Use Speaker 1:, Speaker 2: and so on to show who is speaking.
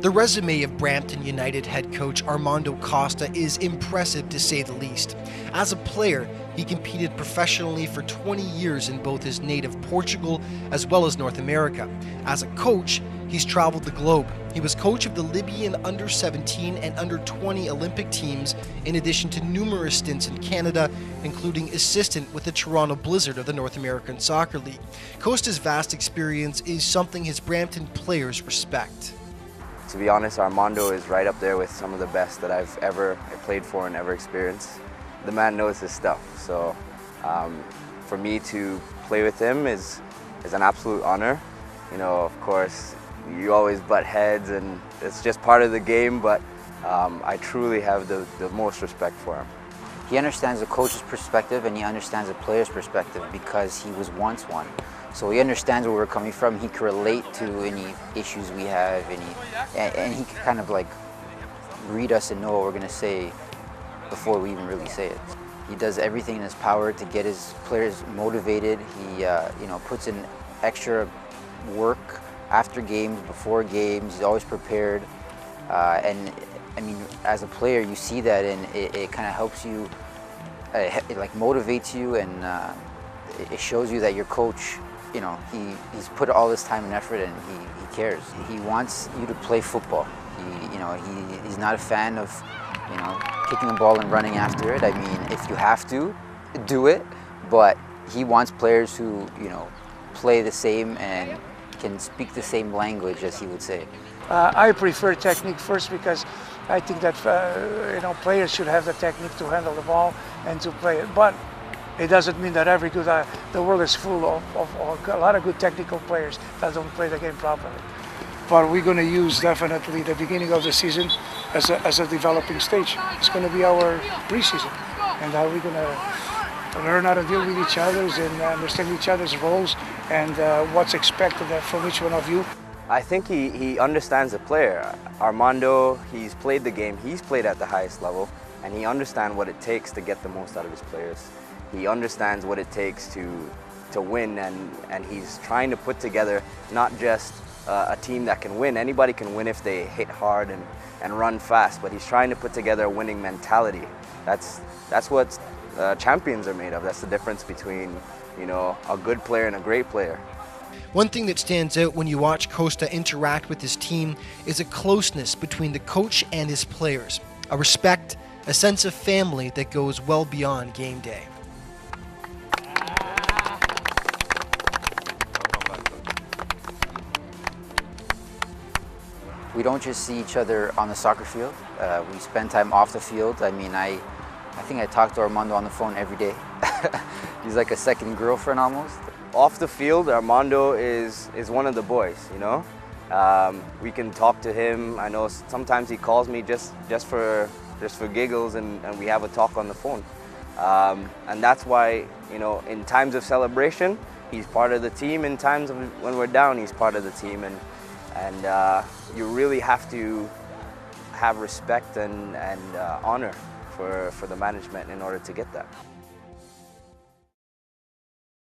Speaker 1: The resume of Brampton United head coach Armando Costa is impressive to say the least. As a player, he competed professionally for 20 years in both his native Portugal as well as North America. As a coach, he's traveled the globe. He was coach of the Libyan under-17 and under-20 Olympic teams, in addition to numerous stints in Canada, including assistant with the Toronto Blizzard of the North American Soccer League. Costa's vast experience is something his Brampton players respect.
Speaker 2: To be honest, Armando is right up there with some of the best that I've ever played for and ever experienced. The man knows his stuff, so for me to play with him is an absolute honor. You know, of course, you always butt heads and it's just part of the game, but I truly have the most respect for him.
Speaker 3: He understands the coach's perspective and he understands the player's perspective because he was once one. So he understands where we're coming from. He can relate to any issues we have, and he can kind of like read us and know what we're going to say before we even really say it. He does everything in his power to get his players motivated. He puts in extra work after games, before games. He's always prepared. And I mean, as a player, you see that, and it kind of helps you, it like motivates you, and it shows you that your coach, you know, he's put all this time and effort and he cares. He wants you to play football. He's not a fan of, kicking the ball and running after it. I mean, if you have to, do it, but he wants players who, play the same and can speak the same language, as he would say.
Speaker 4: I prefer technique first because I think that players should have the technique to handle the ball and to play it. But it doesn't mean that the world is full of a lot of good technical players that don't play the game properly. But we're going to use definitely the beginning of the season as a developing stage. It's going to be our preseason, and how we're going to learn how to deal with each other and understand each other's roles and what's expected from each one of you.
Speaker 2: I think he understands the player. Armando, he's played the game, he's played at the highest level, and he understands what it takes to get the most out of his players. He understands what it takes to win, and he's trying to put together not just a team that can win. Anybody can win if they hit hard and run fast, but he's trying to put together a winning mentality. That's what champions are made of. That's the difference between, a good player and a great player.
Speaker 1: One thing that stands out when you watch Costa interact with his team is a closeness between the coach and his players, a respect, a sense of family that goes well beyond game day.
Speaker 3: We don't just see each other on the soccer field. We spend time off the field. I mean, I think I talk to Armando on the phone every day. He's like a second girlfriend almost.
Speaker 2: Off the field, Armando is one of the boys, We can talk to him. I know sometimes he calls me just for giggles, and we have a talk on the phone. And that's why, in times of celebration, he's part of the team. In times when we're down, he's part of the team. And you really have to have respect and honor for the management in order to get that.